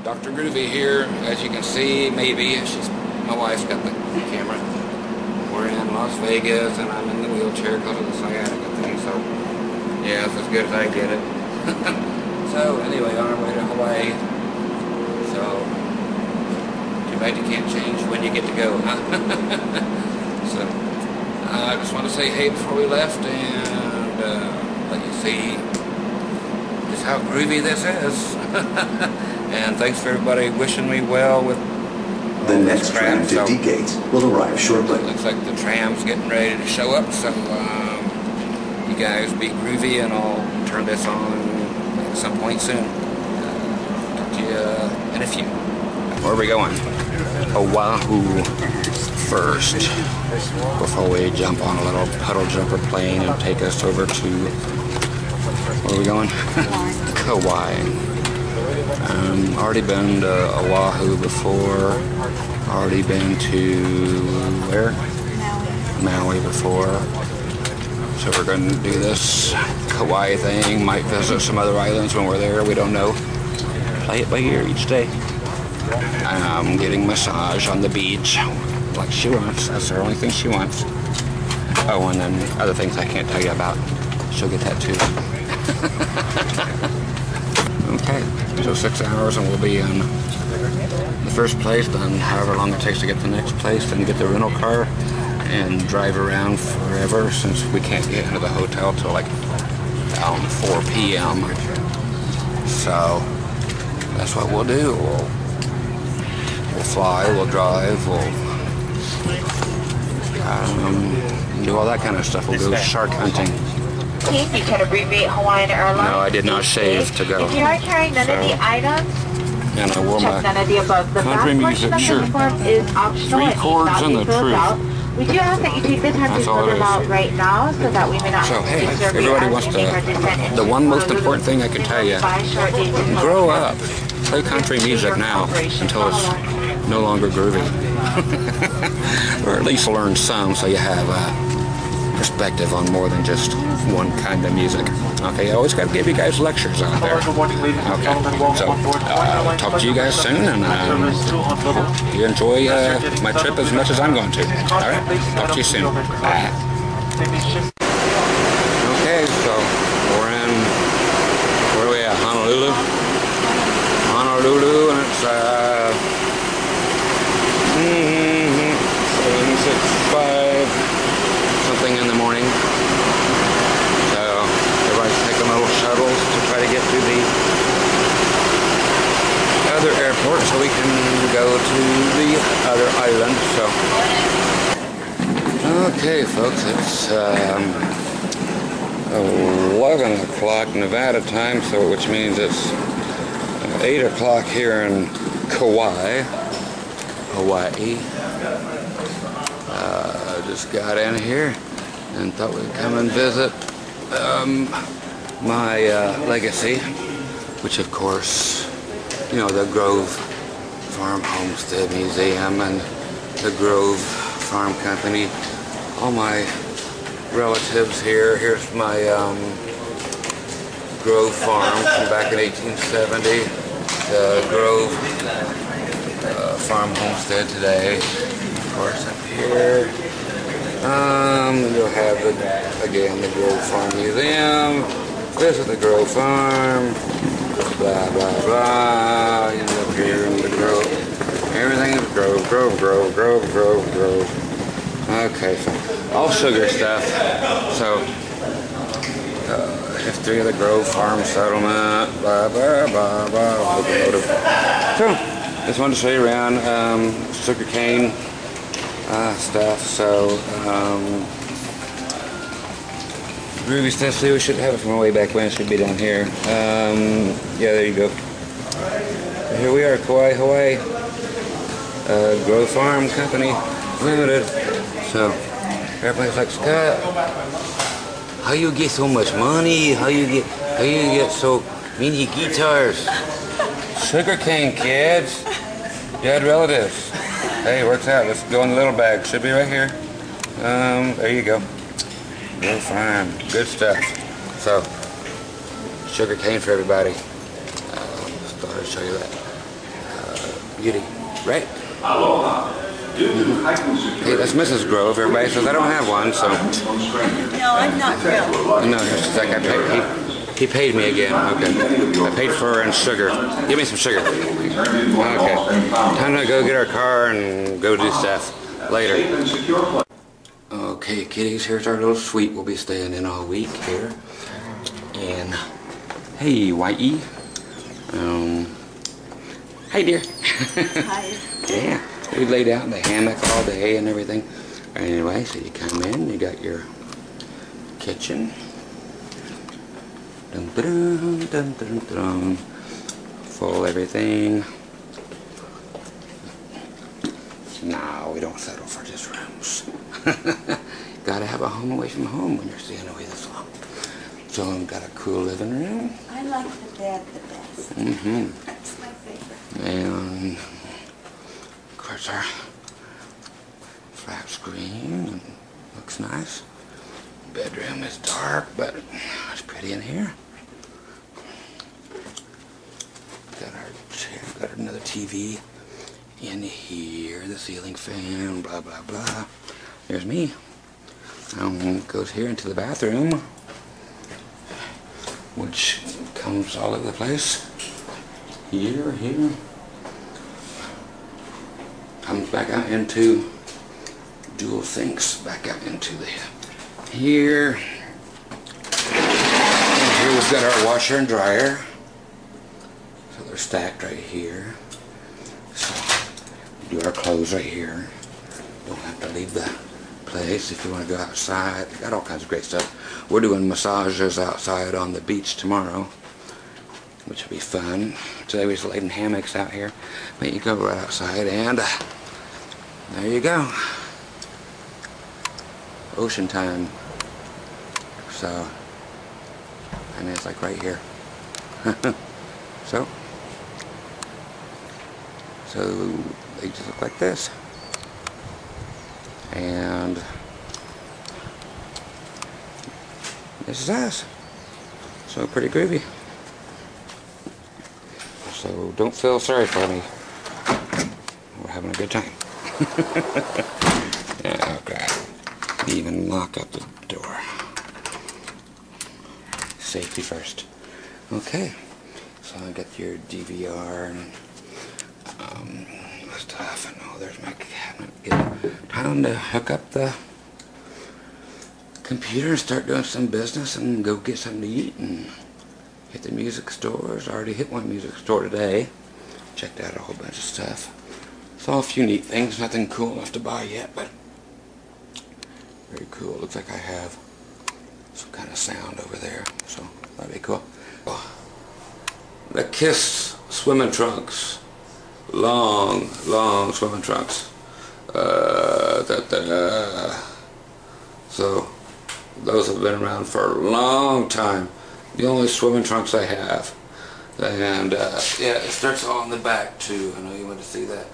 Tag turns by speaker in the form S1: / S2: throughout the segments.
S1: Dr. Groovy here, as you can see, maybe. My wife's got the camera. We're in Las Vegas, and I'm in the wheelchair because of the sciatica thing, so yeah, it's as good as I get it. So anyway, on our way to Hawaii. So, too bad you can't change when you get to go, huh? So, I just want to say hey before we left, and let you see just how groovy this is. And thanks for everybody wishing me well with
S2: the next tram to D Gates will arrive shortly.
S1: Looks like the tram's getting ready to show up, so you guys be groovy, and I'll turn this on at some point soon. Talk to you in a few. Where are we going? Oahu first, before we jump on a little puddle jumper plane and take us over to, where are we going? Kauai. Already been to Oahu before. Already been to where? Maui before. So we're going to do this Kauai thing. Might visit some other islands when we're there. We don't know. Play it by ear each day. I'm getting massage on the beach, like she wants. That's the only thing she wants. Oh, and then other things I can't tell you about. She'll get that too. Okay, so 6 hours and we'll be in the first place, then however long it takes to get to the next place, then get the rental car and drive around forever, since we can't get into the hotel till like 4 p.m. So that's what we'll do. We'll fly, we'll drive, we'll do all that kind of stuff. We'll go shark hunting.
S3: You can abbreviate Hawaiian Airlines.
S1: No, I did not shave to go.
S3: If you are carrying none of the items,
S1: and I wore my
S3: none of the above. The
S1: country music shirt.
S3: Is optional.
S1: 3 chords and the truth.
S3: We do ask that you take the time to fill them out right now, so that we may not.
S1: So hey, everybody wants to. The one most important thing I can tell you: grow up. Play country music now until it's no longer groovy, or at least learn some, so you have perspective on more than just one kind of music. Okay, I always got to give you guys lectures out there. Okay, so talk to you guys soon, and you enjoy my trip as much as I'm going to. All right, talk to you soon. Bye. Okay, so we're in, where are we at? Honolulu, and it's 7:65. Something in the morning. So everybody's taking little shuttles to try to get to the other airport so we can go to the other island. So okay, folks, it's 11 o'clock Nevada time, so which means it's 8 o'clock here in Kauai, Hawaii. Just got in here and thought we'd come and visit my legacy, which of course, you know, the Grove Farm Homestead Museum and the Grove Farm Company. All my relatives here. Here's my Grove Farm from back in 1870. The Grove Farm Homestead today. Of course, up here. You'll have, again, the Grove Farm Museum. This is the Grove Farm. Blah, blah, blah. You look here in the Grove. Everything is Grove, Grove, Grove, Grove, Grove, Grove. Okay, so all sugar stuff. So, history of the Grove Farm Settlement. Blah, blah, blah, blah. So, just wanted to show you around sugar cane stuff. So, groovy stuff. See, we should have it from way back when. It should be down here. Yeah, there you go. Here we are, Kauai, Hawaii. Grove Farm Company Limited. So, everybody's like, Scott, how you get so much money? How you get so many guitars? Sugarcane, kids. You had relatives. Hey, works out. Let's go in the little bag. Should be right here. There you go. Real fine. Good stuff. So, sugar cane for everybody. Just thought I'd show you that. beauty, right? Hey, that's Mrs. Grove. Everybody says I don't have one, so.
S3: No, I'm not thrilled.
S1: No, it's like he paid me again. Okay. I paid for her in sugar. Give me some sugar. Okay. Time to go get our car and go do stuff later. Okay, kitties, here's our little suite. We'll be staying in all week here. And hey, Whitey. Hi, dear.
S3: Hi.
S1: Yeah, we laid out in the hammock all day and everything. Anyway, so you come in, you got your kitchen. Dun, dun, dun, dun, dun. Full everything. No, we don't settle for just rooms. Gotta have a home away from home when you're staying away this long. So I've got a cool living room.
S3: I like the bed the best. That's my favorite.
S1: And of course our flat screen, and looks nice. Bedroom is dark, but it's pretty in here. Got our chair, got another TV in here, the ceiling fan, blah blah blah. There's me. Goes here into the bathroom, which comes all over the place. Here. Comes back out into dual sinks, back out into the here. And here we've got our washer and dryer. So they're stacked right here. So we do our clothes right here. Don't have to leave the place if you want to go outside. They got all kinds of great stuff. We're doing massages outside on the beach tomorrow, which will be fun. Today we just laid in hammocks out here, but you go right outside and there you go. Ocean time. So, I mean, it's like right here. So they just look like this. And this is us. So pretty groovy. So don't feel sorry for me. We're having a good time. Oh God. Even lock up the door. Safety first. Okay. So I got your DVR and stuff, and oh, there's my cabinet. Time to hook up the computer and start doing some business and go get something to eat and hit the music stores. I already hit one music store today. Checked out a whole bunch of stuff. Saw a few neat things. Nothing cool enough to buy yet, but very cool. Looks like I have some kind of sound over there, so that'd be cool. The Kiss swimming trunks. Long swimming trunks. So those have been around for a long time. The only swimming trunks I have. And yeah, it starts all in the back too. I know you want to see that.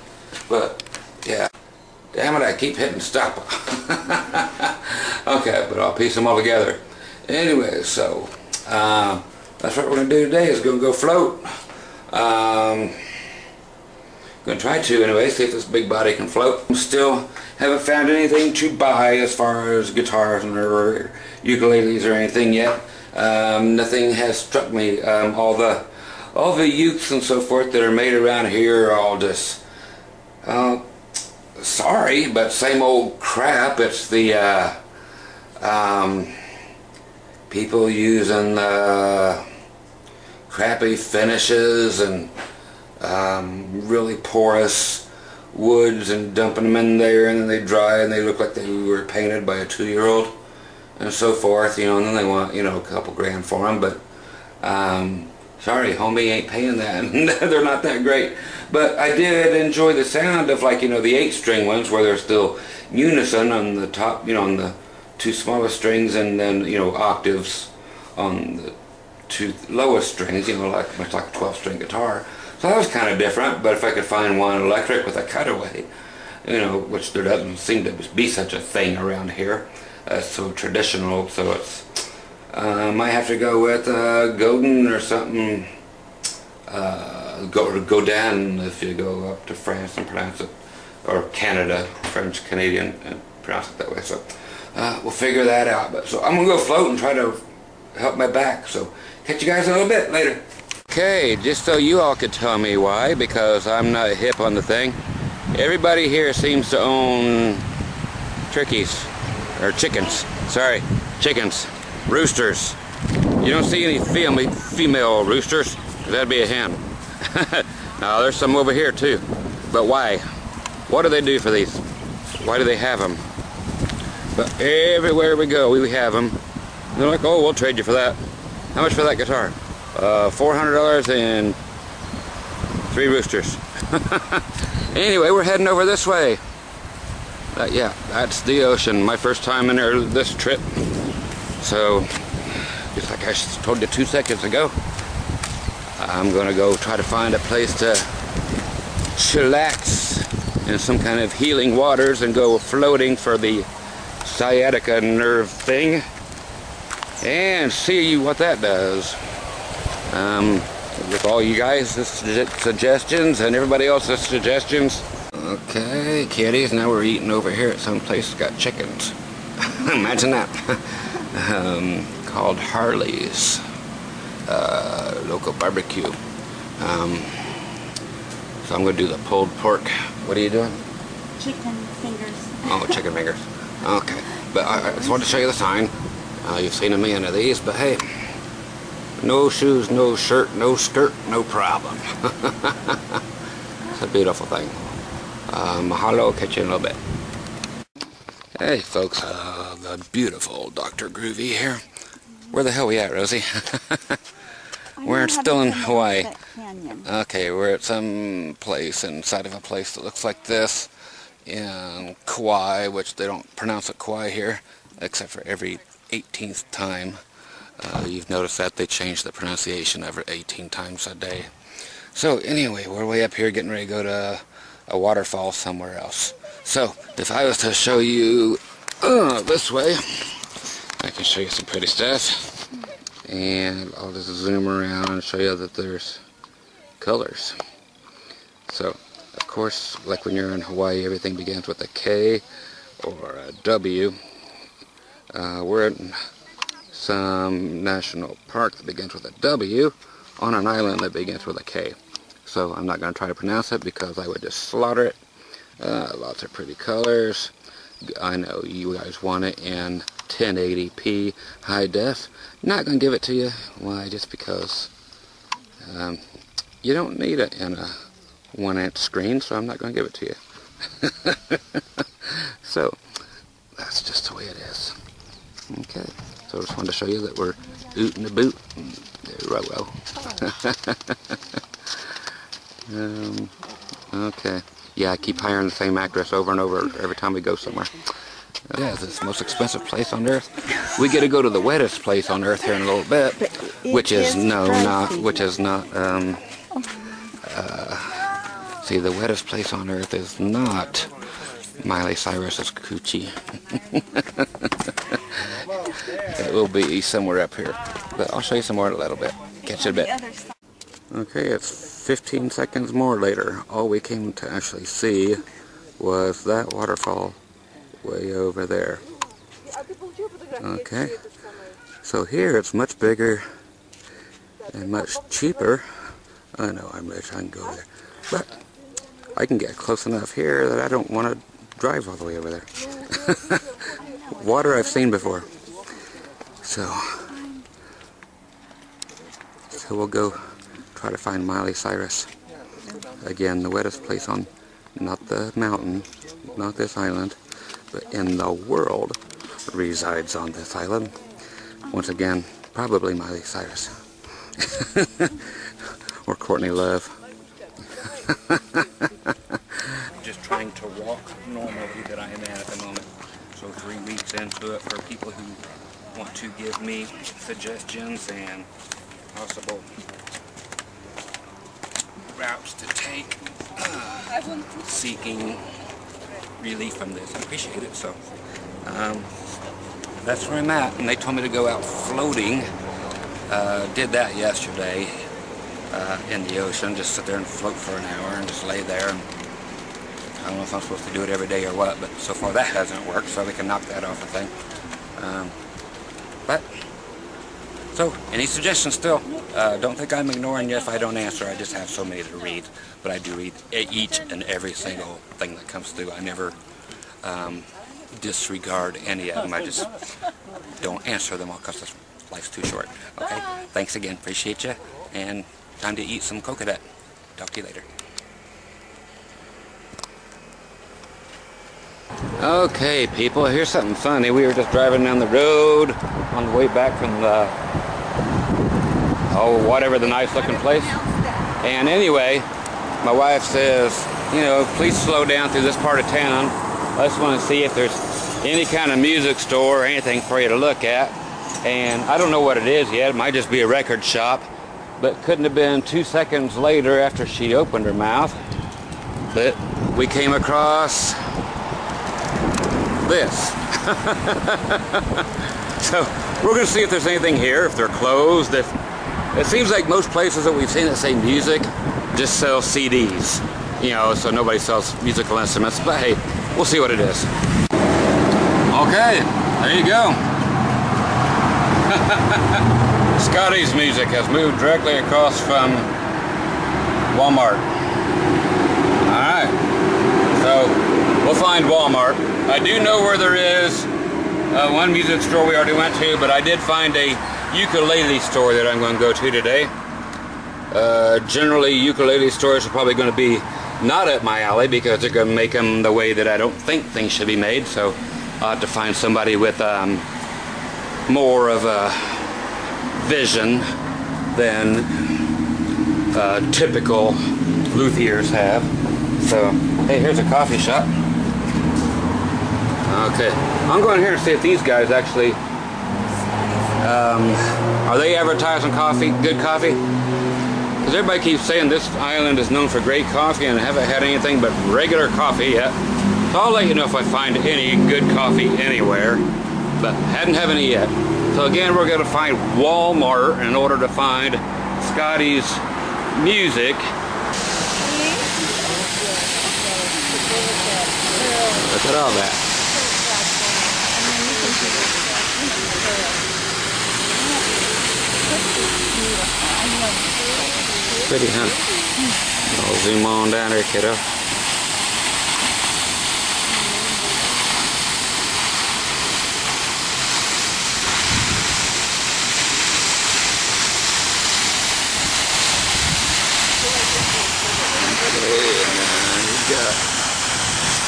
S1: But yeah. Damn it, I keep hitting stop. Okay, but I'll piece them all together. Anyway, so that's what we're going to do today, is going to go float. Going to try to anyway, see if this big body can float. Still haven't found anything to buy as far as guitars or ukuleles or anything yet. Nothing has struck me. All the ukes and so forth that are made around here are all just sorry, but same old crap. It's the people using crappy finishes and really porous woods and dumping them in there, and then they dry and they look like they were painted by a 2-year-old and so forth, you know, and then they want, you know, a couple grand for them, but sorry, homie, ain't paying that. They're not that great. But I did enjoy the sound of, like, you know, the 8-string ones where they're still unison on the top, you know, on the 2 smallest strings, and then, you know, octaves on the 2 lowest strings, you know, like much like a 12-string guitar. So that was kind of different, but if I could find one electric with a cutaway, you know, which there doesn't seem to be such a thing around here. So traditional, so it's, might have to go with Godin or something, go down if you go up to France and pronounce it, or Canada, French Canadian, and pronounce it that way. So we'll figure that out. But so I'm gonna go float and try to help my back. So catch you guys in a little bit later. Okay, just so you all could tell me why, because I'm not hip on the thing. Everybody here seems to own turkeys, or chickens. Sorry, chickens, roosters. You don't see any female roosters. That'd be a hen. Now there's some over here too. But why? What do they do for these? Why do they have them? But everywhere we go, we have them. And they're like, oh, we'll trade you for that. How much for that guitar? $400 and 3 roosters. Anyway, we're heading over this way. Yeah, that's the ocean. My first time in there this trip. So, just like I told you 2 seconds ago, I'm gonna go try to find a place to chillax in some kind of healing waters and go floating for the sciatica nerve thing and see what that does. With all you guys' suggestions and everybody else's suggestions. Okay, kiddies, now we're eating over here at some place that's got chickens. Imagine that. Called Harley's local barbecue. So I'm going to do the pulled pork. What are you doing?
S3: Chicken fingers.
S1: Oh, chicken fingers. Okay, but I just wanted to show you the sign. You've seen a million of these, but hey, no shoes, no shirt, no skirt, no problem. It's a beautiful thing. Mahalo, catch you in a little bit. Hey folks, the beautiful Dr. Groovy here. Where the hell are we at, Rosie? We're still in Hawaii. Okay, we're at some place inside of a place that looks like this in Kauai, which they don't pronounce it Kauai here, except for every 18th time. You've noticed that they change the pronunciation every 18 times a day. So anyway, we're way up here getting ready to go to a waterfall somewhere else. So if I was to show you this way, I can show you some pretty stuff. And I'll just zoom around and show you that there's colors. So of course, like when you're in Hawaii, everything begins with a K or a W. We're in some national park that begins with a W on an island that begins with a K. So I'm not going to try to pronounce it because I would just slaughter it. Lots of pretty colors. I know you guys want it in 1080p high def. Not going to give it to you. Why? Just because you don't need it in a 1-inch screen, so I'm not going to give it to you. So that's just the way it is. Okay, so I just wanted to show you that we're ootin' the boot. Okay. Yeah, I keep hiring the same actress over and over every time we go somewhere. Yeah, it's the most expensive place on earth. We get to go to the wettest place on earth here in a little bit, which is not. See, the wettest place on earth is not Miley Cyrus's coochie. It will be somewhere up here, but I'll show you some more in a little bit. Catch you in a bit. Okay, it's 15 seconds more later. All we came to actually see was that waterfall way over there. Okay, so here it's much bigger and much cheaper. I know I'm rich, I can go there, but I can get close enough here that I don't want to drive all the way over there. Water I've seen before. So we'll go try to find Miley Cyrus. Again, the wettest place on, not the mountain, not this island, but in the world resides on this island. Once again, probably Miley Cyrus. Or Courtney Love. Just trying to walk normally that I am at the moment. So 3 weeks into it for people who want to give me suggestions and possible routes to take, seeking relief from this. I appreciate it. So that's where I'm at, and they told me to go out floating. Did that yesterday, in the ocean, just sit there and float for an hour and just lay there. And I don't know if I'm supposed to do it every day or what, but so far that hasn't worked, so we can knock that off, I think. So, any suggestions still? Don't think I'm ignoring you if I don't answer. I just have so many to read, but I do read each and every single thing that comes through. I never disregard any of them. I just don't answer them all because life's too short. Okay? Thanks again. Appreciate you. And time to eat some coconut. Talk to you later. Okay, people, here's something funny. We were just driving down the road on the way back from the, whatever the nice looking place. And anyway, my wife says, you know, please slow down through this part of town. I just want to see if there's any kind of music store or anything for you to look at. And I don't know what it is yet. It might just be a record shop. But couldn't have been 2 seconds later after she opened her mouth that we came across this. So we're going to see if there's anything here, if they're closed. If it seems like most places that we've seen that say music just sell CDs, you know, so nobody sells musical instruments. But hey, we'll see what it is. Okay, there you go. Scotty's music has moved directly across from Walmart. Alright, so we'll find Walmart. I do know where there is one music store we already went to, but I did find a ukulele store that I'm going to go to today. Generally, ukulele stores are probably going to be not up my alley because they're going to make them the way that I don't think things should be made, so I'll have to find somebody with more of a vision than typical luthiers have. So, hey, here's a coffee shop. Okay, I'm going here to see if these guys actually, are they advertising coffee, good coffee? Because everybody keeps saying this island is known for great coffee, and I haven't had anything but regular coffee yet. So I'll let you know if I find any good coffee anywhere, but hadn't have any yet. So again, we're going to find Walmart in order to find Scotty's music. Look at all that. Pretty, huh? I'll zoom on down there, kiddo.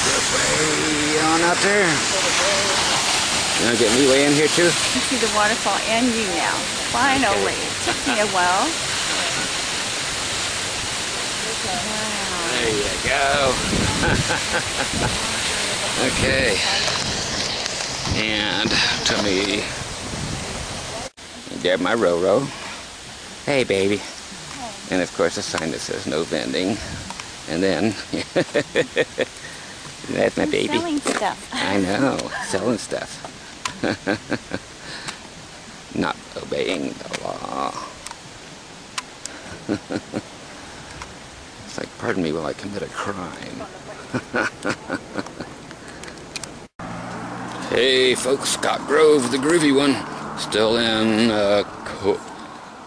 S1: This way on out there. You want to get me way in here too?
S4: You see the waterfall and you now. Finally. It took me a while. Wow.
S1: There you go. Okay. And to me, grab my Roro. Hey, baby. And of course a sign that says no vending. And then, that's my baby.
S4: Selling stuff.
S1: I know, selling stuff. Not obeying the law. It's like, pardon me while I commit a crime. Hey folks, Scott Grove, the groovy one. Still in,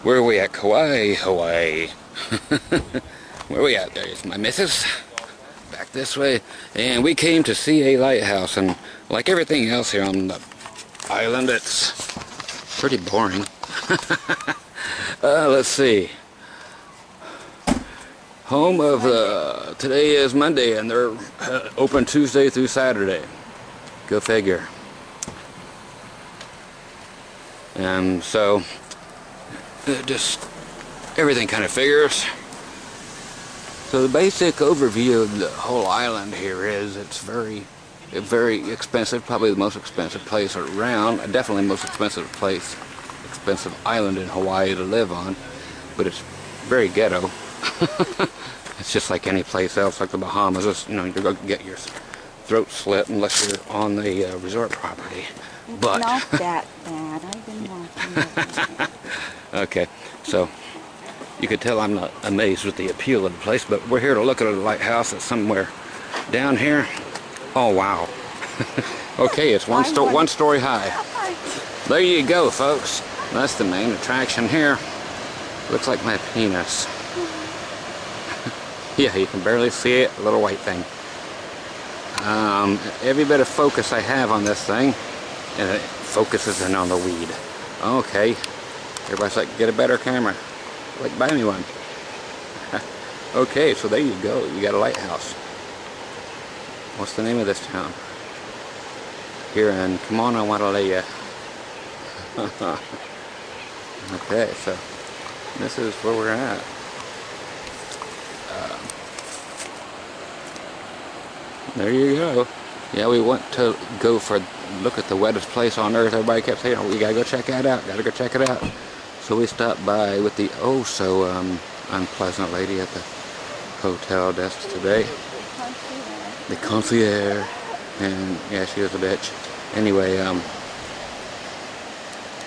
S1: where are we at? Kauai, Hawaii. Where are we at? There's my missus. Back this way. And we came to see a lighthouse, and like everything else here on the island, it's pretty boring. Let's see. Home of the, today is Monday, and they're open Tuesday through Saturday. Go figure. And so, just everything kind of figures. So the basic overview of the whole island here is it's very expensive, probably the most expensive place around, definitely the most expensive island in Hawaii to live on, but it's very ghetto. It's just like any place else, like the Bahamas. It's, you know, you're going to get your throat slit unless you're on the resort property. But
S4: not that bad. I've been watching it.
S1: Okay, so You could tell I'm not amazed with the appeal of the place, but we're here to look at a lighthouse that's somewhere down here. Oh, wow. Okay, it's one story high. There you go, folks. That's the main attraction here. Looks like my penis. Yeah, you can barely see it, a little white thing. Every bit of focus I have on this thing, and it focuses in on the weed. Okay, everybody's like, get a better camera. Like, buy me one. Okay, so there you go. You got a lighthouse. What's the name of this town? Here in Waterfalls. Okay, so this is where we're at. There you go. Yeah, we went to go for look at the wettest place on earth. Everybody kept saying, oh, we gotta go check that out. Gotta go check it out. So we stopped by with the unpleasant lady at the hotel desk today. The concierge. And yeah, she was a bitch. Anyway,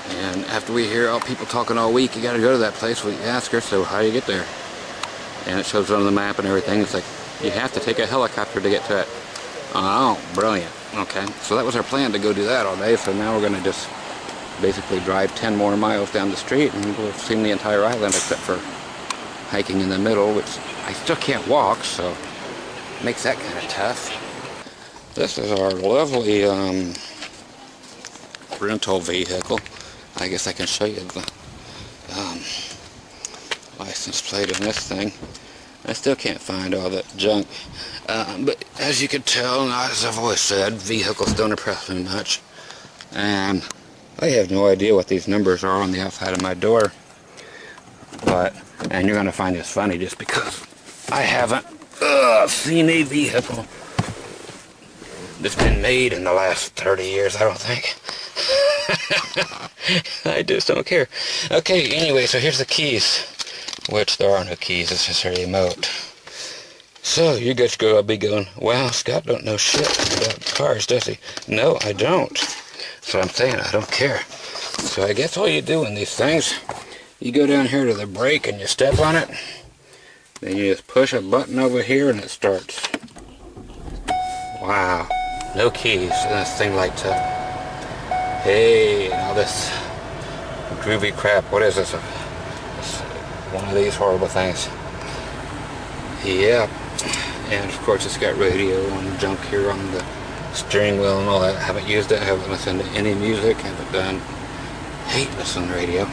S1: and after we hear all people talking all week, you gotta go to that place. We ask her, so how do you get there? And it shows it on the map and everything. It's like, you have to take a helicopter to get to it. Oh, brilliant. Okay, so that was our plan, to go do that all day. So now we're gonna just basically drive 10 more miles down the street and we'll have seen the entire island except for hiking in the middle, which I still can't walk, so it makes that kind of tough. This is our lovely rental vehicle. I guess I can show you the license plate on this thing. I still can't find all that junk, but as you can tell, as I've always said, vehicles don't impress me much, and I have no idea what these numbers are on the outside of my door, and you're going to find this funny just because I haven't seen a vehicle that's been made in the last 30 years, I don't think. I just don't care. Okay, anyway, so here's the keys, which there are no keys, it's just a remote. So you guys go, I'll be going, wow, Scott don't know shit about cars, does he? No, I don't. So I'm saying I don't care. So I guess all you do in these things, you go down here to the brake and you step on it, then you just push a button over here and it starts. Wow, no keys, and this thing lights up. Hey, and all this groovy crap, what is this? It's one of these horrible things. Yep, and of course it's got radio and junk here on the steering wheel and all that. I haven't used it, I haven't listened to any music, hate listening to radio.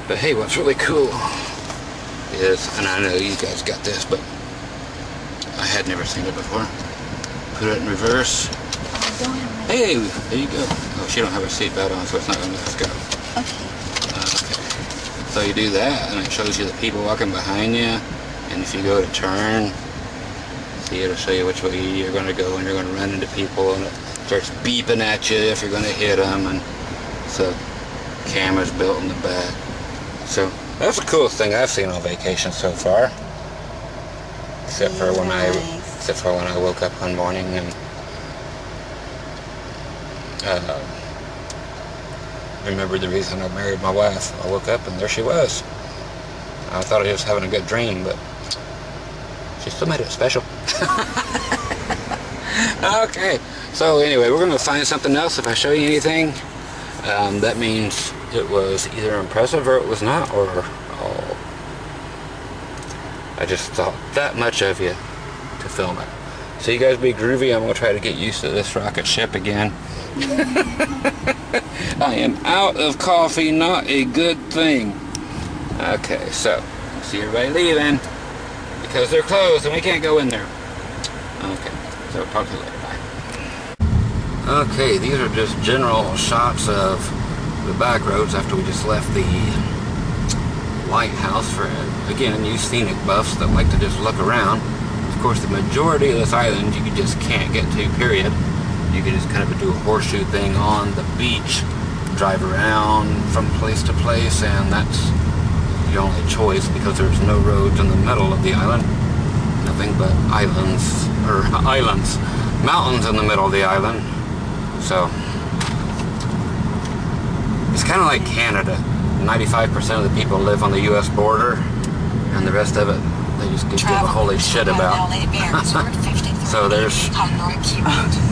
S1: But hey, what's really cool is, and I know you guys got this, but I had never seen it before. Put it in reverse. Hey, there you go. Oh, she don't have her seatbelt on, so it's not going to let us go. Okay. So you do that, and it shows you the people walking behind you, and if you go to turn, see, it'll show you which way you're going to go, and you're going to run into people, and it starts beeping at you if you're going to hit them, and so cameras built in the back. So that's the coolest thing I've seen on vacation so far, except for when I woke up one morning and remembered the reason I married my wife. I woke up and there she was. I thought I was having a good dream, but she still made it special. Okay, so anyway, we're going to find something else if I show you anything. That means it was either impressive or it was not, or I just thought that much of you to film it. So you guys be groovy. I'm going to try to get used to this rocket ship again. I am out of coffee, not a good thing. Okay, so see everybody leaving because they're closed and we can't go in there. Okay, so talk to you later. Bye. Okay, these are just general shots of the back roads after we just left the lighthouse for, again, you scenic buffs that like to just look around. Of course, the majority of this island you just can't get to, period. You can just kind of do a horseshoe thing on the beach, drive around from place to place, and that's the only choice because there's no roads in the middle of the island. Nothing but mountains in the middle of the island. So it's kind of like Canada. 95% of the people live on the U.S. border, and the rest of it they just give a holy shit about. So there's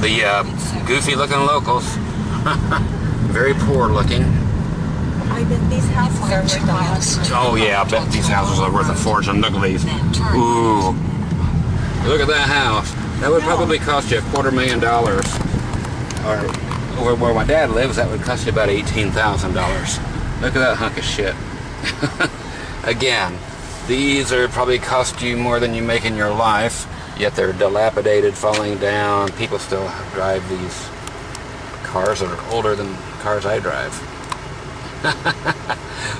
S1: the goofy looking locals. Very poor looking.
S4: I bet these houses are worth a lot.
S1: Oh yeah, I bet these houses are worth a fortune. Look at these. Ooh. Look at that house. That would probably cost you $250,000. Or where my dad lives, that would cost you about $18,000. Look at that hunk of shit. Again, these are probably cost you more than you make in your life, yet they're dilapidated, falling down. People still drive these cars that are older than cars I drive.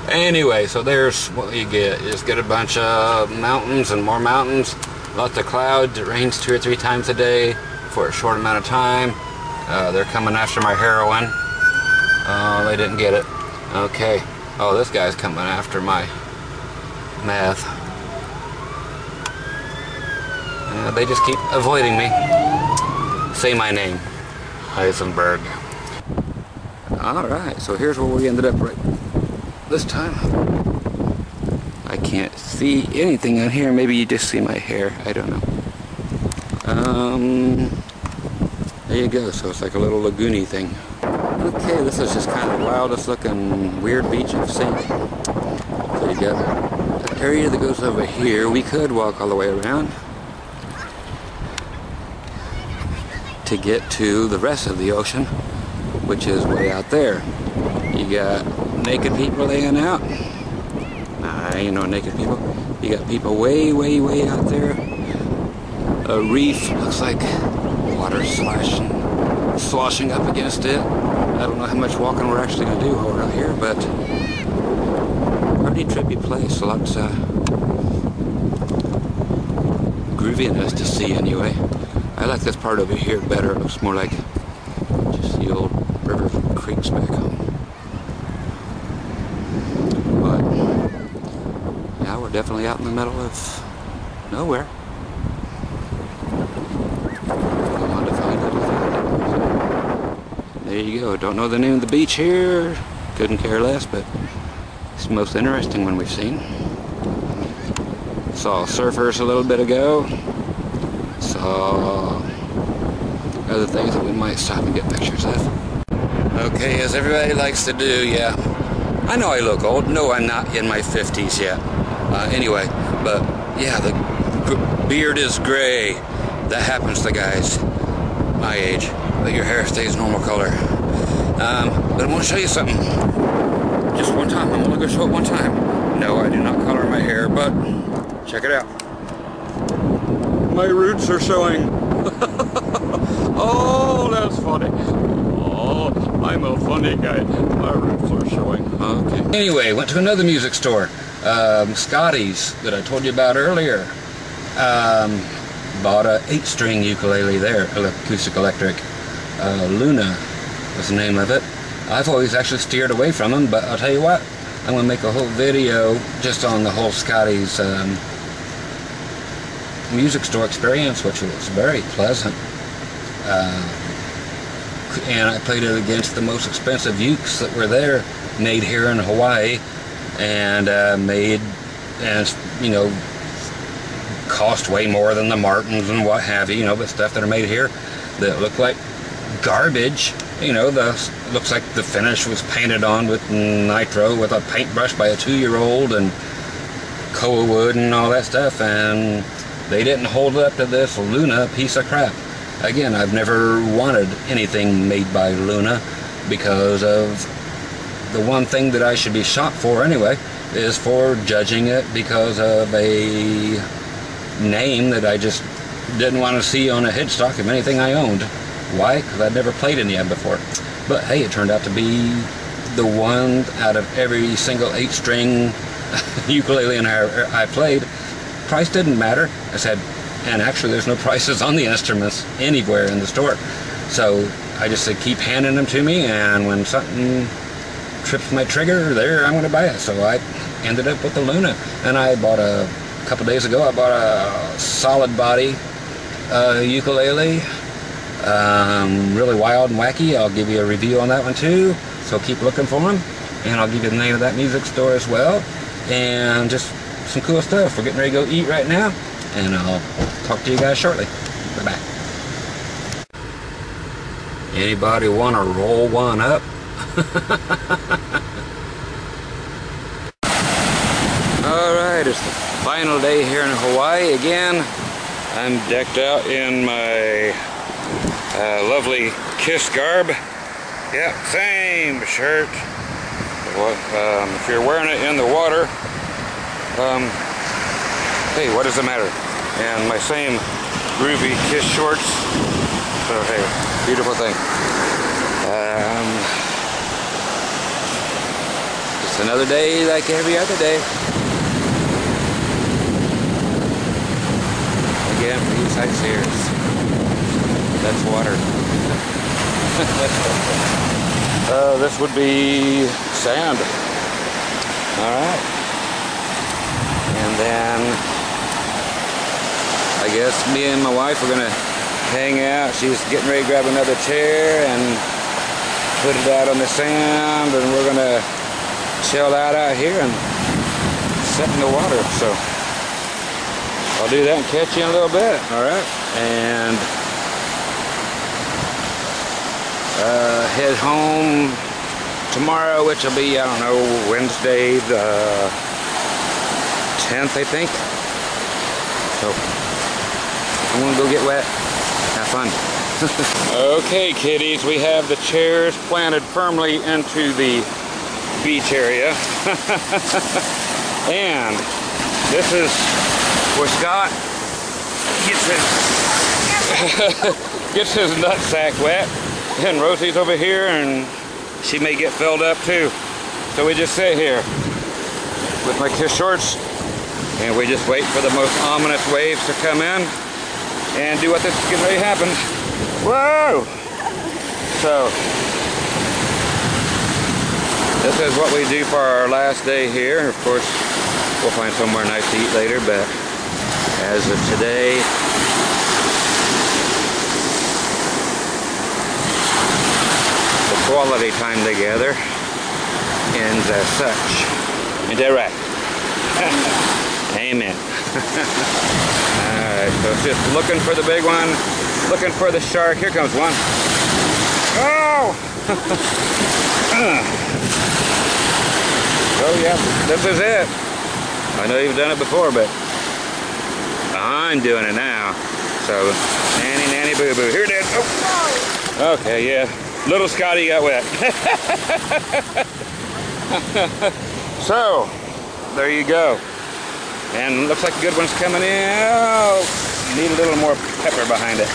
S1: Anyway, so there's what you get. You just get a bunch of mountains and more mountains, lots of clouds. It rains 2 or 3 times a day for a short amount of time. They're coming after my heroin. Oh, they didn't get it. Okay. Oh, this guy's coming after my meth. They just keep avoiding me. Say my name. Heisenberg. Alright, so here's where we ended up right this time. I can't see anything on here. Maybe you just see my hair. I don't know. There you go. So it's like a little lagoony thing. Okay, this is just kind of the wildest looking weird beach I've seen. So you got an area that goes over here. We could walk all the way around to get to the rest of the ocean, which is way out there. You got naked people laying out. Nah, ain't no naked people. You got people way, way, way out there. A reef, looks like water sloshing up against it. I don't know how much walking we're actually going to do while we're out here, but pretty trippy place. Lots of grooviness to see anyway. I like this part over here better. It looks more like just the old river creeks back home. But now we're definitely out in the middle of nowhere. Go on to find it. There you go. Don't know the name of the beach here. Couldn't care less, but it's the most interesting one we've seen. Saw surfers a little bit ago. Saw other things that we might stop and get pictures of. Okay, as everybody likes to do, yeah. I know I look old. No, I'm not in my 50s yet. Anyway, but yeah, the beard is gray. That happens to guys my age. But your hair stays normal color. But I want to show you something. Just one time. I'm only going to show it one time. No, I do not color my hair, but check it out. My roots are showing. Oh, that's funny. Oh, I'm a funny guy. My roots are showing. Okay. Anyway, went to another music store. Scotty's that I told you about earlier. Bought a 8-string ukulele there, acoustic electric. Luna was the name of it. I've always actually steered away from them, but I'll tell you what, I'm going to make a whole video just on the whole Scotty's music store experience, which was very pleasant. And I played it against the most expensive ukes that were there, made here in Hawaii, and you know, cost way more than the Martins and what have you, but stuff that are made here that look like garbage. Looks like the finish was painted on with nitro with a paintbrush by a 2-year-old and koa wood and all that stuff, and they didn't hold up to this Luna piece of crap. Again, I've never wanted anything made by Luna because of the one thing that I should be shot for anyway is for judging it because of a name that I just didn't want to see on a headstock of anything I owned. Why? Because I'd never played any of them before. But hey, it turned out to be the one out of every single 8-string ukulele I played. Price didn't matter. I said, and actually there's no prices on the instruments anywhere in the store. So I just said, keep handing them to me, and when something trips my trigger, there, I'm going to buy it. So I ended up with the Luna. And I bought a couple days ago, I bought a solid body ukulele. Really wild and wacky. I'll give you a review on that one too, so keep looking for them. and I'll give you the name of that music store as well, and just some cool stuff. We're getting ready to go eat right now, and I'll talk to you guys shortly. Bye-bye. Anybody want to roll one up? Alright, it's the final day here in Hawaii again. I'm decked out in my lovely KISS garb. Yep, same shirt. If you're wearing it in the water, hey, what does it matter? And my same Groovy KISS shorts. So hey, beautiful thing. Just another day like every other day. Again, for you sightseers, that's water. This would be sand. Alright. And then I guess me and my wife are gonna hang out. She's getting ready to grab another chair and put it out on the sand, and we're gonna chill out here and sit in the water. So I'll do that and catch you in a little bit. Alright. And head home tomorrow, which will be, I don't know, Wednesday the 10th, I think. So I'm gonna go get wet, have fun. Okay, kiddies, we have the chairs planted firmly into the beach area. And this is where Scott gets his nutsack wet. And Rosie's over here, and she may get filled up too. So we just sit here with my KISS shorts, and we just wait for the most ominous waves to come in and do what this is getting ready to happen. Whoa! So this is what we do for our last day here. Of course, we'll find somewhere nice to eat later, but as of today, quality time together ends as such. Ain't that right? Amen. Alright, so it's just looking for the big one, looking for the shark. Here comes one. Oh! Oh yeah, this is it. I know you've done it before, but I'm doing it now. So, nanny boo boo. Here it is. Oh. Okay, yeah. Little Scotty got wet. So, there you go. And looks like a good one's coming in. Oh, need a little more pepper behind it.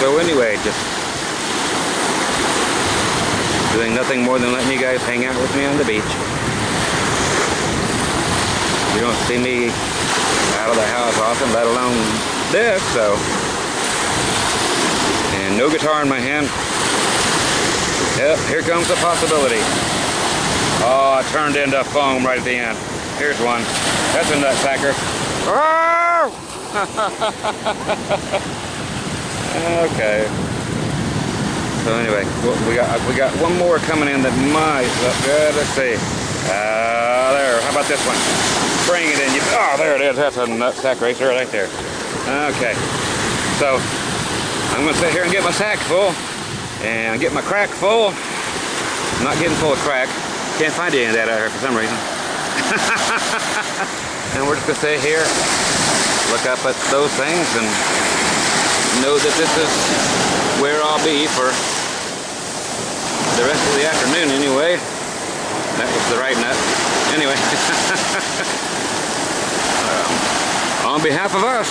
S1: So anyway, just doing nothing more than letting you guys hang out with me on the beach. You don't see me out of the house often, let alone this, so. And no guitar in my hand. Yep, here comes the possibility. Oh, it turned into foam right at the end. Here's one. That's a nutsacker. Oh! Okay. So anyway, we got one more coming in that might look good. Let's see. There. How about this one? Bring it in. Oh, there it is. That's a nutsack racer right there. Okay. So I'm gonna sit here and get my sack full and get my crack full. I'm not getting full of crack. Can't find any of that out here for some reason. And we're just gonna sit here, look up at those things, and know that this is where I'll be for the rest of the afternoon anyway. That was the right nut. Anyway. On behalf of us,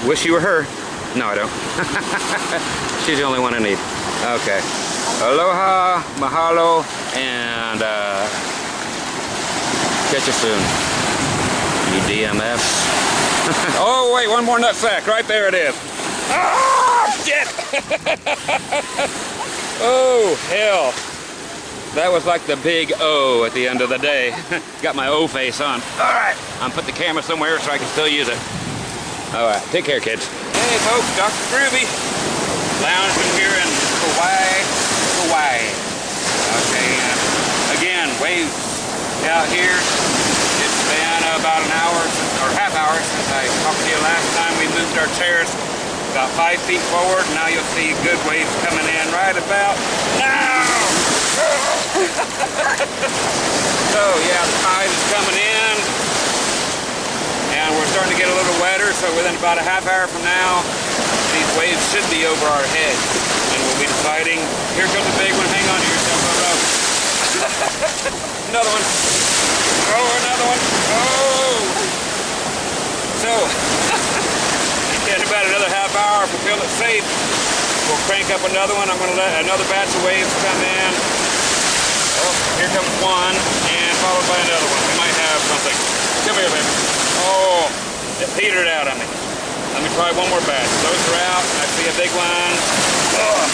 S1: wish you were her. No, I don't. She's the only one I need. Okay. Aloha, mahalo, and catch you soon, you DMFs. Oh, wait, one more nutsack. Right there it is. Oh, shit! Oh, hell. That was like the big O at the end of the day. Got my O face on. All right. I'm putting the camera somewhere so I can still use it. All right. Take care, kids. Hey, folks. Dr. Groovy. Lounging here in Kauai. Okay, again, waves out here. It's been about an hour or half hour since I talked to you last time. We moved our chairs about 5 feet forward. Now you'll see good waves coming in right about now. So yeah, the tide is coming in, and we're starting to get a little wetter. So within about a half hour from now, these waves should be over our heads, and we'll be deciding. Here comes a big one. Hang on to yourself, brother. Another one. Oh, another one. Oh. So, in about another half hour, if we feel it's safe, we'll crank up another one. I'm going to let another batch of waves come in. Oh, here comes one, and followed by another one. We might have something. Come here, baby. Oh, it petered out on me. Let me try one more batch. Those are out. I see a big one. Oh,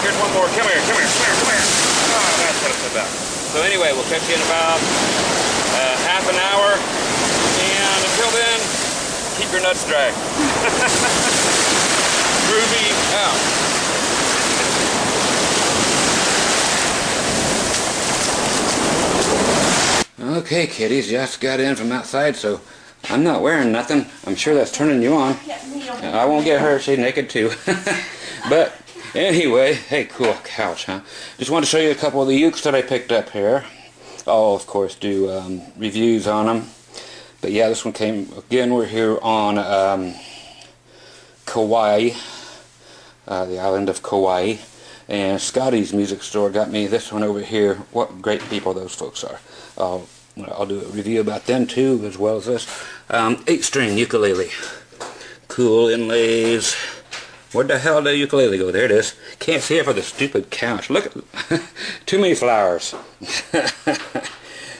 S1: here's one more. Come here, come here, come here, come here. Oh, that's what it's about. So anyway, we'll catch you in about half an hour. And until then, keep your nuts dry. Groovy out. Okay, kitties, just got in from outside, so I'm not wearing nothing. I'm sure that's turning you on. I won't get hurt. She's naked too. But anyway, hey, cool couch, huh? Just wanted to show you a couple of the ukes that I picked up here. I'll, of course, do reviews on them. But yeah, this one came, again, we're here on Kauai, the island of Kauai. And Scotty's music store got me this one over here. What great people those folks are. I'll do a review about them too, as well as this. 8-string ukulele. Cool inlays. Where the hell did the ukulele go? There it is. Can't see it for the stupid couch. Look, too many flowers.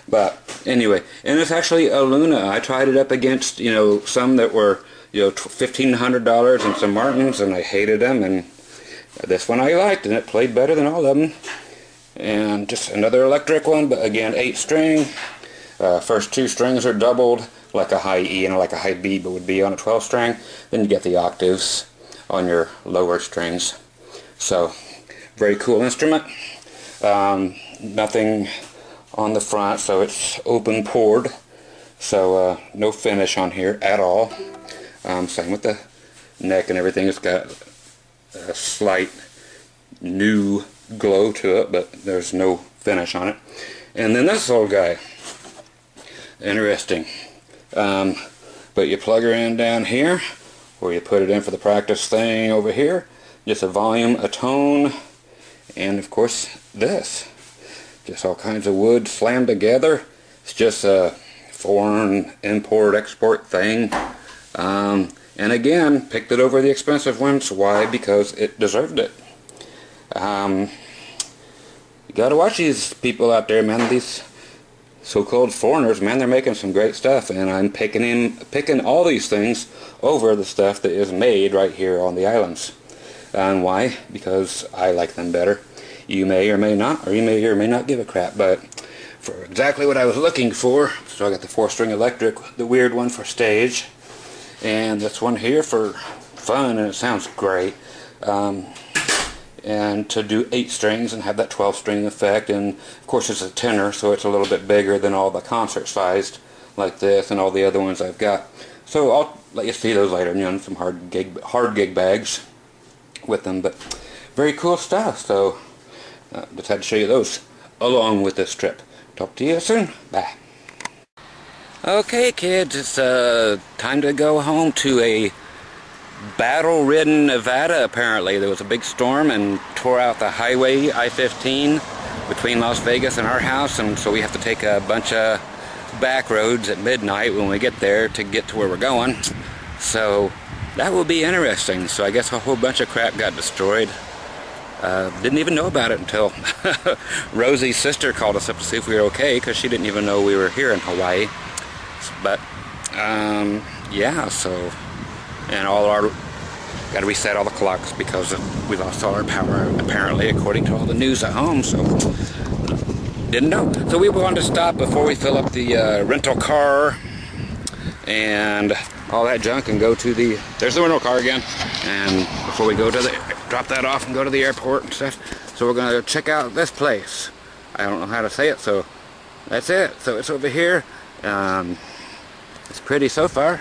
S1: But anyway, and it's actually a Luna. I tried it up against, you know, some that were, you know, $1,500 and some Martins, and I hated them, and this one I liked, and it played better than all of them. And just another electric one, but again, 8-string. First 2 strings are doubled, like a high E and like a high B, but would be on a 12-string. Then you get the octaves on your lower strings. So, very cool instrument. Nothing on the front, so it's open poured. So, no finish on here at all. Same with the neck and everything. It's got a slight new glow to it, but there's no finish on it. And then this old guy, interesting. But you plug her in down here, or you put it in for the practice thing over here. Just a volume, a tone, and of course this. Just all kinds of wood slammed together. It's just a foreign import export thing. And again, picked it over the expensive ones. Why? Because it deserved it. You gotta watch these people out there, man. These so-called foreigners, man, they're making some great stuff, and I'm picking all these things over the stuff that is made right here on the islands. And why? Because I like them better. You may or may not, or you may or may not give a crap, but for exactly what I was looking for, so I got the 4-string electric, the weird one for stage, and this one here for fun, and it sounds great. And to do 8 strings and have that 12-string effect, and of course it's a tenor, so it's a little bit bigger than all the concert sized like this and all the other ones I've got. So I'll let you see those later, you know, some hard gig bags with them, but very cool stuff. So just had to show you those along with this trip. Talk to you soon. Bye. Okay, kids, it's time to go home to a battle-ridden Nevada. Apparently there was a big storm and tore out the highway I-15 between Las Vegas and our house, and so we have to take a bunch of back roads at midnight when we get there to get to where we're going. So that will be interesting. So I guess a whole bunch of crap got destroyed. Didn't even know about it until Rosie's sister called us up to see if we were okay, because she didn't even know we were here in Hawaii. But yeah, so, and all our, got to reset all the clocks because we lost all our power apparently, according to all the news at home. So didn't know. So we wanted to stop before we fill up the rental car and all that junk and go to the, there's the rental car again, and before we go to the drop that off and go to the airport and stuff. So we're going to check out this place. I don't know how to say it, so that's it. So it's over here. It's pretty so far.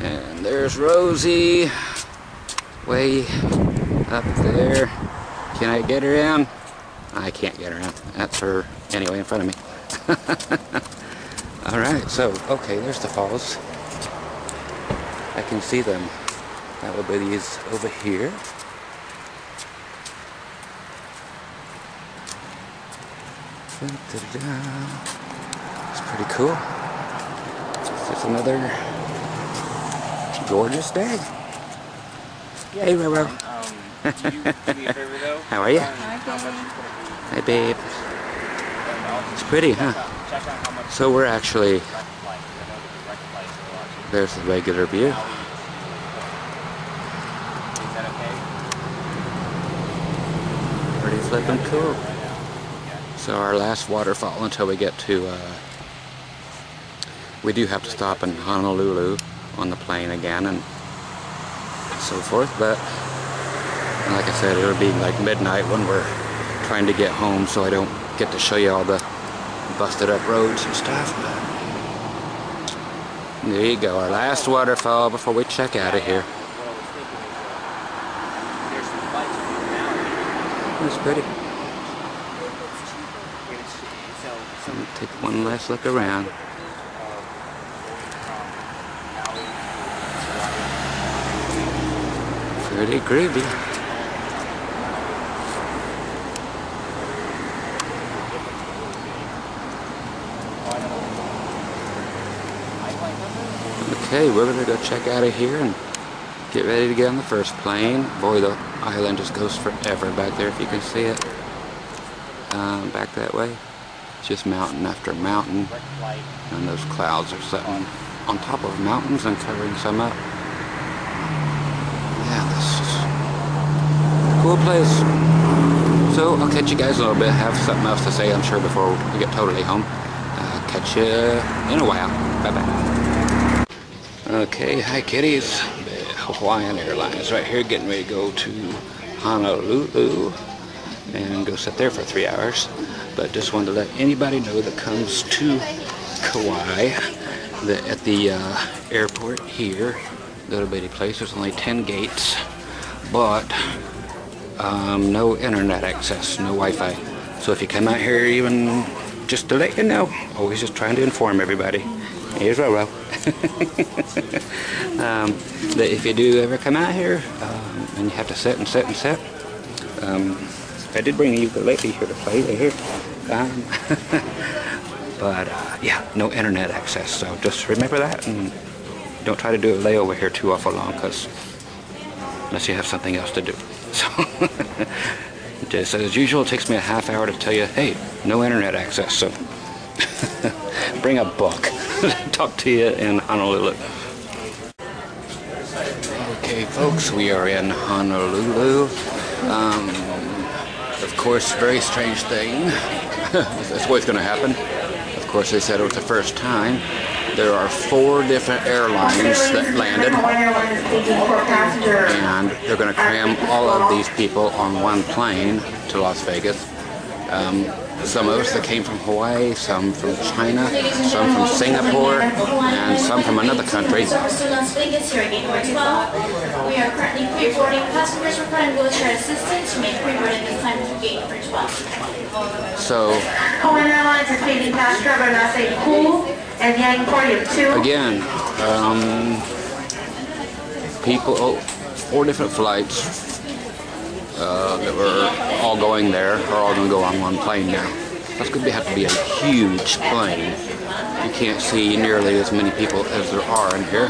S1: And there's Rosie way up there. Can I get her in? I can't get her in. That's her anyway in front of me. Alright, so, okay, there's the falls. I can see them. That will be these over here. It's pretty cool. It's just another gorgeous day. Yay, Roro. How are you? Hi, babe. It's pretty, huh? So we're actually... There's the regular view. Pretty flippin' cool. So our last waterfall until we get to... we do have to stop in Honolulu on the plane again and so forth, but like I said, it'll be like midnight when we're trying to get home, so I don't get to show you all the busted up roads and stuff. But there you go, our last waterfall before we check out of here. It's pretty. Take one last look around. Pretty groovy. Okay, we're gonna go check out of here and get ready to get on the first plane. Boy, the island just goes forever back there if you can see it. Back that way. It's just mountain after mountain. And those clouds are sitting on top of mountains and covering some up. Yeah, this is a cool place. So I'll catch you guys a little bit. Have something else to say, I'm sure, before we get totally home. Catch you in a while. Bye-bye. Okay, hi kitties. Hawaiian Airlines right here, getting ready to go to Honolulu and go sit there for 3 hours. But just wanted to let anybody know that comes to Kauai that at the airport here, little bitty place, there's only 10 gates, but no internet access, no Wi-Fi. So if you come out here, even just to let you know, always just trying to inform everybody. Here's Roro. That if you do ever come out here and you have to sit and sit and sit, I did bring a ukulele here to play here. But yeah, no internet access, so just remember that and don't try to do a layover here too awful long, because unless you have something else to do. So just as usual, it takes me a half hour to tell you, hey, no internet access, so bring a book. Talk to you in Honolulu. Okay folks, we are in Honolulu. Of course, very strange thing. That's what's going to happen. Of course, they said it was the first time. There are 4 different airlines that landed, and they're going to cram all of these people on one plane to Las Vegas. Some of us that came from Hawaii, some from China, some from Singapore, and some from another country.
S5: To Las Vegas here at gate number 12. We are currently pre-boarding customers. We're providing wheelchair assistance. You may pre-board at this time through gate number 12.
S1: So,
S3: Hawaiian Airlines is taking passenger by Mass 8 Pool and Yang Party of 2.
S1: again, people, 4 different flights that were all going there are all going to go on one plane now. That's going to have to be a huge plane. You can't see nearly as many people as there are in here,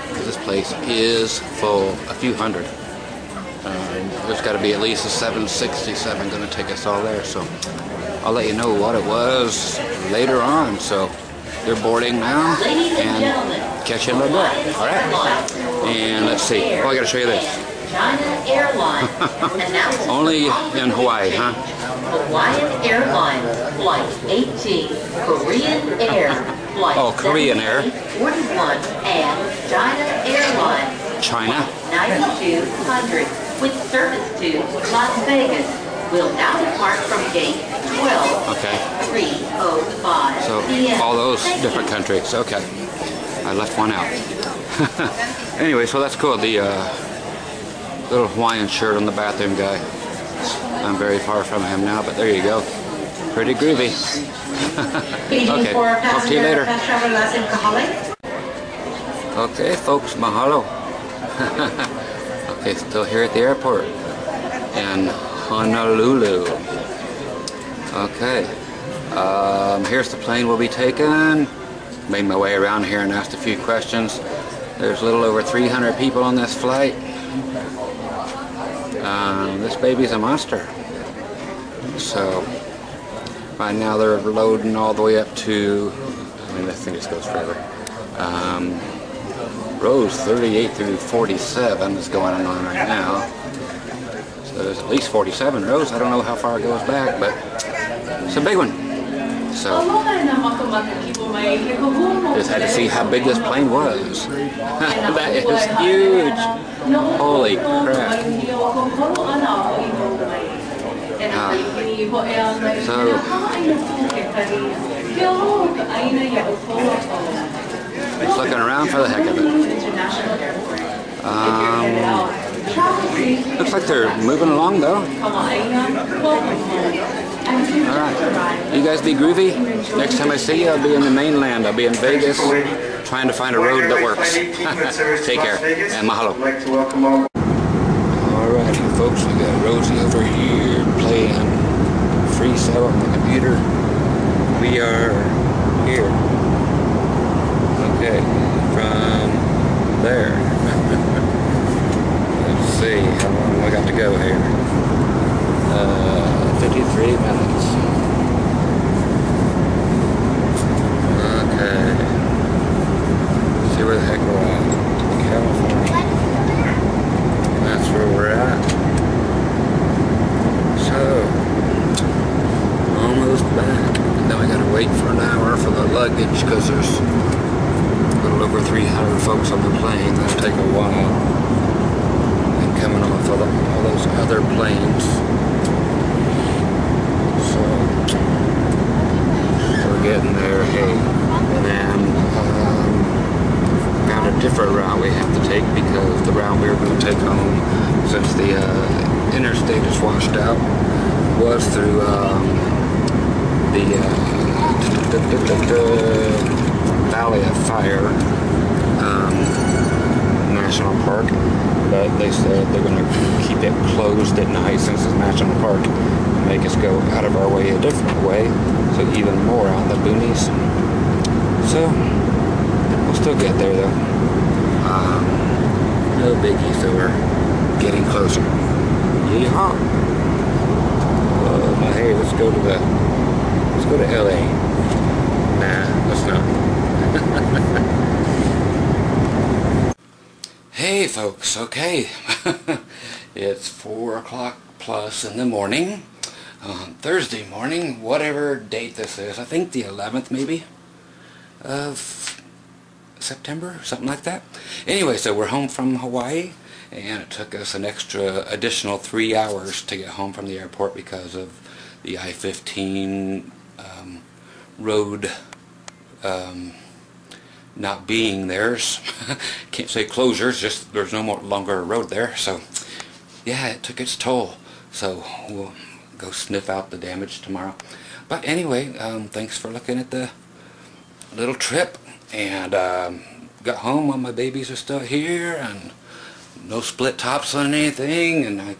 S1: because this place is full, a few hundred. There's got to be at least a 767 going to take us all there, so I'll let you know what it was later on. So they're boarding now, and catch you in a little bit. All right, and let's see. Oh, I got to show you this.
S5: China Airlines.
S1: Only in Hawaii, huh?
S5: Hawaiian Airlines Flight 18, Korean Air Flight
S1: Oh, Korean Air.
S5: 41, and China Airlines
S1: China.
S5: 9200.
S3: with service to Las Vegas will now depart from gate 12.
S1: Okay.
S3: 3:05
S1: So
S3: p.m.
S1: all those
S3: Thank
S1: different
S3: you.
S1: countries. Okay. I left one out. Anyway, so that's cool. The little Hawaiian shirt on the bathroom guy. I'm very far from him now, but there you go. Pretty groovy. Okay, talk to you later. Okay, folks, mahalo. Okay, still here at the airport in Honolulu. Okay, here's the plane we'll be taking. Made my way around here and asked a few questions. There's a little over 300 people on this flight. This baby's a monster. So, right now they're loading all the way up to, I mean, this thing just goes forever. Rows 38 through 47 is going on right now. So there's at least 47 rows. I don't know how far it goes back, but it's a big one. So just had to see how big this plane was. That is huge. Holy crap. Just looking around for the heck of it. Looks like they're moving along though. Alright. You guys be groovy. Next time I see you, I'll be in the mainland. I'll be in Vegas trying to find a road that works. Take care and mahalo. Alrighty folks, we got Rosie over here playing freestyle on the computer. We are here. Okay, from there. Let's see, how long do I got to go here? 53 minutes. Okay. Let's see where the heck we're at. California. That's where we're at. So, almost back. And then we gotta wait for an hour for the luggage because there's a little over 300 folks on the plane. That'll take a while. And coming off of all those other planes. So, we're getting there. Hey, and then got a different route we have to take because the route we were going to take home, since the interstate is washed out, was through the Valley of Fire National Park, but they said they're going to keep it closed at night since it's a national park and make us go out of our way a different way, so even more out in the boonies. So we'll still get there though. No biggie, so we're getting closer. Yeehaw! Hey, let's go to LA. Nah, let's not. Hey folks, okay. It's 4 o'clock plus in the morning, on Thursday morning, whatever date this is. I think the 11th maybe of September, something like that. Anyway, so we're home from Hawaii, and it took us an additional 3 hours to get home from the airport because of the I-15 road not being theirs. Can't say closures, just there's no more longer road there. So yeah, it took its toll. So we'll go sniff out the damage tomorrow. But anyway, thanks for looking at the little trip. And got home while my babies are still here, and no split tops on anything, and I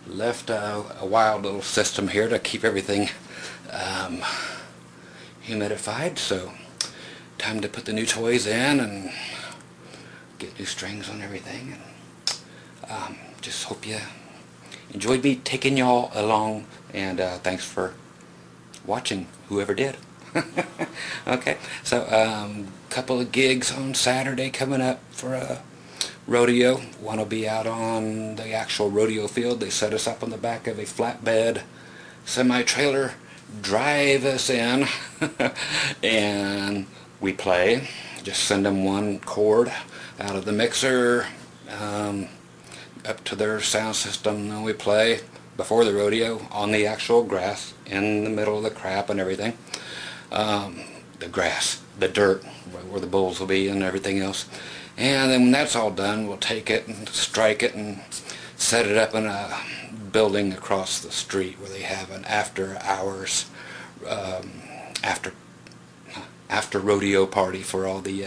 S1: left a wild little system here to keep everything humidified. So time to put the new toys in and get new strings on everything, and just hope you enjoyed me taking y'all along, and thanks for watching, whoever did. Okay, so couple of gigs on Saturday coming up for a rodeo. One will be out on the actual rodeo field. They set us up on the back of a flatbed semi-trailer, drive us in, and we play. Just send them one chord out of the mixer, a up to their sound system, and we play before the rodeo on the actual grass in the middle of the crap and everything. The grass, the dirt, where the bulls will be and everything else. And then when that's all done, we'll take it and strike it and set it up in a building across the street where they have an after hours, after rodeo party for all the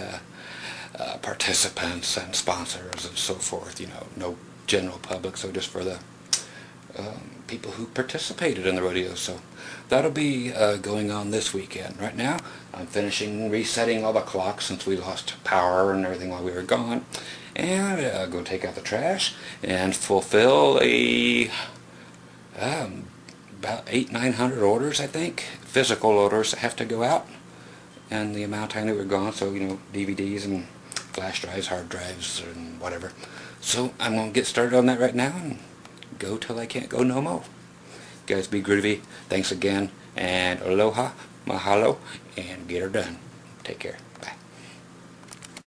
S1: participants and sponsors and so forth. You know, no general public, so just for the people who participated in the rodeo. So that'll be going on this weekend. Right now I'm finishing resetting all the clocks since we lost power and everything while we were gone, and go take out the trash and fulfill about 800-900 orders, I think, physical orders that have to go out, and the amount of time that we're gone. So, you know, DVDs and flash drives, hard drives, and whatever. So I'm going to get started on that right now and go till I can't go no more. You guys be groovy. Thanks again, and aloha, mahalo, and get her done. Take care.